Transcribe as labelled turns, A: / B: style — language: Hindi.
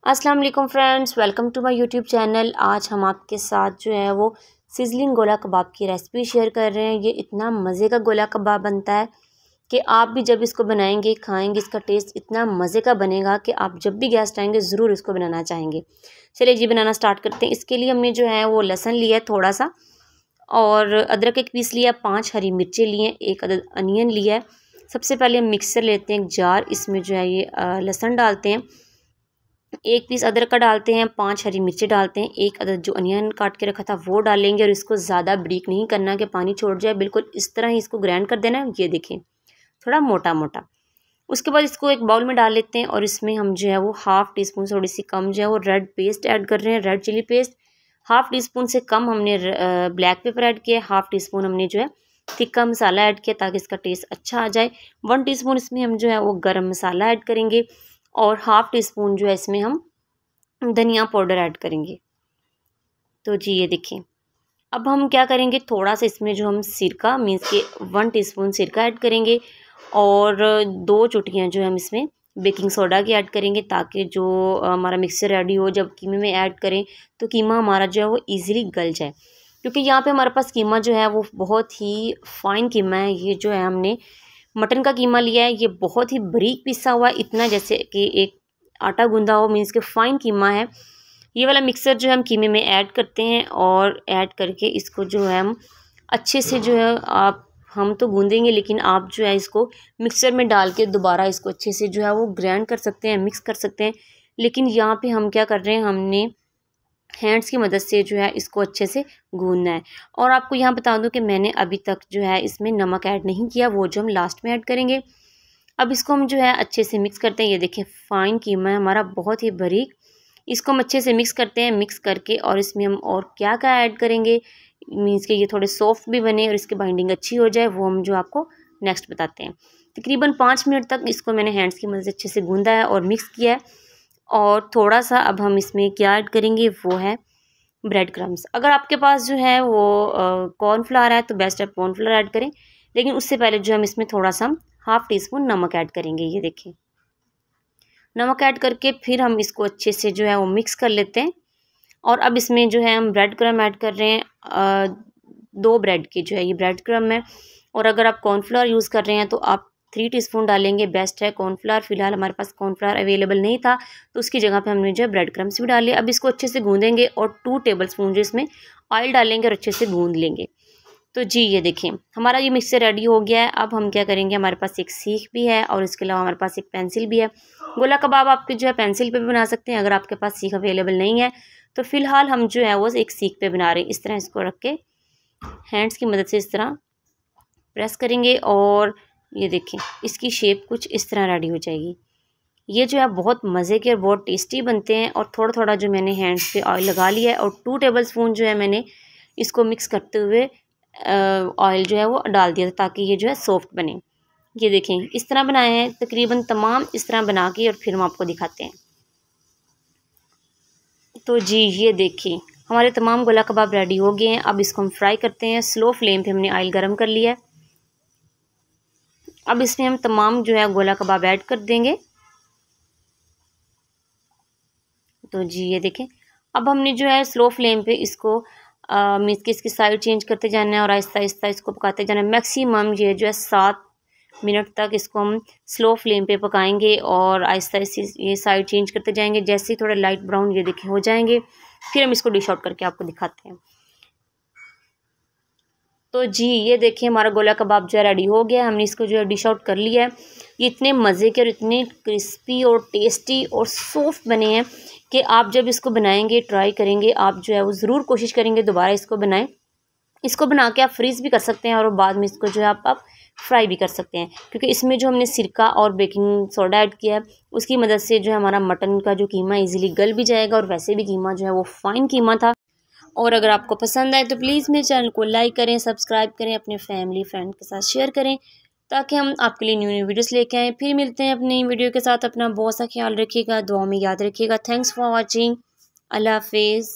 A: अस्सलाम वालेकुम friends, welcome to my YouTube channel. आज हम आपके साथ जो है वो सिजलिंग गोला कबाब की रेसिपी शेयर कर रहे हैं। ये इतना मज़े का गोला कबाब बनता है कि आप भी जब इसको बनाएंगे खाएंगे इसका टेस्ट इतना मज़े का बनेगा कि आप जब भी गेस्ट आएंगे ज़रूर इसको बनाना चाहेंगे। चलिए जी बनाना स्टार्ट करते हैं। इसके लिए हमने जो है वो लहसुन लिया है थोड़ा सा, और अदरक एक पीस लिया, 5 हरी मिर्चें लिए, एक अदद अनियन लिया है। सबसे पहले हम मिक्सर लेते हैं एक जार, इसमें जो है ये लहसुन डालते हैं, एक पीस अदरक का डालते हैं, 5 हरी मिर्ची डालते हैं, एक अदद जो अनियन काट के रखा था वो डालेंगे। और इसको ज़्यादा ब्रीक नहीं करना कि पानी छोड़ जाए, बिल्कुल इस तरह ही इसको ग्राइंड कर देना है। ये देखें थोड़ा मोटा मोटा। उसके बाद इसको एक बाउल में डाल लेते हैं और इसमें हम जो है वो हाफ़ टी स्पून थोड़ी सी कम जो है वो रेड पेस्ट ऐड कर रहे हैं, red chili paste. Half teaspoon से कम हमने ब्लैक पेपर ऐड किया, हाफ़ टी स्पून हमने जो है तिक्का मसाला ऐड किया ताकि इसका टेस्ट अच्छा आ जाए। 1 टीस्पून इसमें हम जो है वो गरम मसाला ऐड करेंगे और हाफ़ टी स्पून जो है इसमें हम धनिया पाउडर ऐड करेंगे। तो जी ये देखिए, अब हम क्या करेंगे, थोड़ा सा इसमें जो हम सिरका मीन्स के 1 टीस्पून सिरका ऐड करेंगे और 2 चुटकियाँ जो है हम इसमें बेकिंग सोडा की ऐड करेंगे ताकि जो हमारा मिक्सर रेडी हो जब कीमे में ऐड करें तो कीमा हमारा जो है वो ईज़िली गल जाए। क्योंकि यहाँ पे हमारे पास कीमा जो है वो बहुत ही फ़ाइन कीमा है। ये जो है हमने मटन का कीमा लिया है, ये बहुत ही बारीक पिसा हुआ है, इतना जैसे कि एक आटा गूंदा हो, मीन्स के फ़ाइन कीमा है। ये वाला मिक्सर जो है हम कीमे में ऐड करते हैं और ऐड करके इसको जो है हम अच्छे से जो है हम तो गूंदेंगे, लेकिन आप जो है इसको मिक्सर में डाल के दोबारा इसको अच्छे से जो है वो ग्राइंड कर सकते हैं, मिक्स कर सकते हैं। लेकिन यहाँ पे हम क्या कर रहे हैं, हमने हैंड्स की मदद से जो है इसको अच्छे से गूंदना है। और आपको यहाँ बता दूँ कि मैंने अभी तक जो है इसमें नमक ऐड नहीं किया, वो जो हम लास्ट में ऐड करेंगे। अब इसको हम जो है अच्छे से मिक्स करते हैं। ये देखिए फ़ाइन कीमा है हमारा, बहुत ही बारीक। इसको हम अच्छे से मिक्स करते हैं, मिक्स करके और इसमें हम और क्या क्या ऐड करेंगे मीन्स कि ये थोड़े सॉफ्ट भी बने और इसकी बाइंडिंग अच्छी हो जाए, वो हम जो आपको नेक्स्ट बताते हैं। तकरीबन 5 मिनट तक इसको मैंने हैंड्स की मदद से अच्छे से गूंदा है और मिक्स किया है। और थोड़ा सा अब हम इसमें क्या ऐड करेंगे, वो है ब्रेड क्रम्स। अगर आपके पास जो है वो कॉर्नफ्लावर है तो बेस्ट है कॉर्नफ्लावर ऐड करें, लेकिन उससे पहले जो हम इसमें थोड़ा सा हाफ़ टी स्पून नमक ऐड करेंगे। ये देखिए नमक ऐड करके फिर हम इसको अच्छे से जो है वो मिक्स कर लेते हैं। और अब इसमें जो है हम ब्रेड क्रम्ब ऐड कर रहे हैं, 2 ब्रेड की जो है ये ब्रेड क्रम्ब है। और अगर आप कॉर्नफ्लावर यूज़ कर रहे हैं तो आप 3 टीस्पून डालेंगे, बेस्ट है। कॉर्नफ्लावर फ़िलहाल हमारे पास कॉर्नफ्लावर अवेलेबल नहीं था तो उसकी जगह पे हमने जो है ब्रेड क्रम्ब्स भी डाले। अब इसको अच्छे से गूँधेंगे और 2 टेबलस्पून जो इसमें ऑयल डालेंगे और अच्छे से गूँध लेंगे। तो जी ये देखें हमारा ये मिक्सचर रेडी हो गया है। अब हम क्या करेंगे, हमारे पास एक सीख भी है और इसके अलावा हमारे पास एक पेंसिल भी है। गोला कबाब आपके जो है पेंसिल पे भी बना सकते हैं, अगर आपके पास सीख अवेलेबल नहीं है तो फ़िलहाल हम जो है वो एक सीख पे बना रहे हैं। इस तरह इसको रख के हैंड्स की मदद से इस तरह प्रेस करेंगे और ये देखें इसकी शेप कुछ इस तरह रेडी हो जाएगी। ये जो है बहुत मज़े के और बहुत टेस्टी बनते हैं। और थोड़ा थोड़ा जो मैंने हैंड्स पे ऑयल लगा लिया है और 2 टेबलस्पून जो है मैंने इसको मिक्स करते हुए ऑयल जो है वो डाल दिया था ताकि ये जो है सॉफ्ट बने। ये देखें इस तरह बनाए हैं, तकरीबन तमाम इस तरह बना के और फिर हम आपको दिखाते हैं। तो जी ये देखिए हमारे तमाम गोला कबाब रेडी हो गए हैं। अब इसको हम फ्राई करते हैं। स्लो फ्लेम पे हमने ऑयल गरम कर लिया है। अब इसमें हम तमाम जो है गोला कबाब ऐड कर देंगे। तो जी ये देखें अब हमने जो है स्लो फ्लेम पे इसको मीन्स कि इसकी साइड चेंज करते जाना है और आहिस्ता आहिस्ता इसको पकाते जाना है। मैक्सिमम ये जो है 7 मिनट तक इसको हम स्लो फ्लेम पे पकाएंगे और आहिस्ता आहिस्ता ये साइड चेंज करते जाएंगे। जैसे ही थोड़े लाइट ब्राउन ये देखें हो जाएंगे फिर हम इसको डिश आउट करके आपको दिखाते हैं। तो जी ये देखिए हमारा गोला कबाब जो है रेडी हो गया, हमने इसको जो है डिश आउट कर लिया है। ये इतने मज़े के और इतने क्रिस्पी और टेस्टी और सॉफ्ट बने हैं कि आप जब इसको बनाएंगे ट्राई करेंगे, आप जो है वो ज़रूर कोशिश करेंगे दोबारा इसको बनाएं। इसको बना के आप फ्रीज़ भी कर सकते हैं और बाद में इसको जो है आप फ्राई भी कर सकते हैं, क्योंकि इसमें जो हमने सिरका और बेकिंग सोडा ऐड किया है उसकी मदद से जो है हमारा मटन का जो कीमा इजीली गल भी जाएगा और वैसे भी कीमा जो है वो फ़ाइन कीमा था। और अगर आपको पसंद आए तो प्लीज़ मेरे चैनल को लाइक करें, सब्सक्राइब करें, अपने फैमिली फ्रेंड के साथ शेयर करें ताकि हम आपके लिए न्यू न्यू वीडियोस लेके आएँ। फिर मिलते हैं अपनी वीडियो के साथ। अपना बहुत सा ख्याल रखिएगा, दुआ में याद रखिएगा। Thanks for watching. अल्लाह हाफिज़।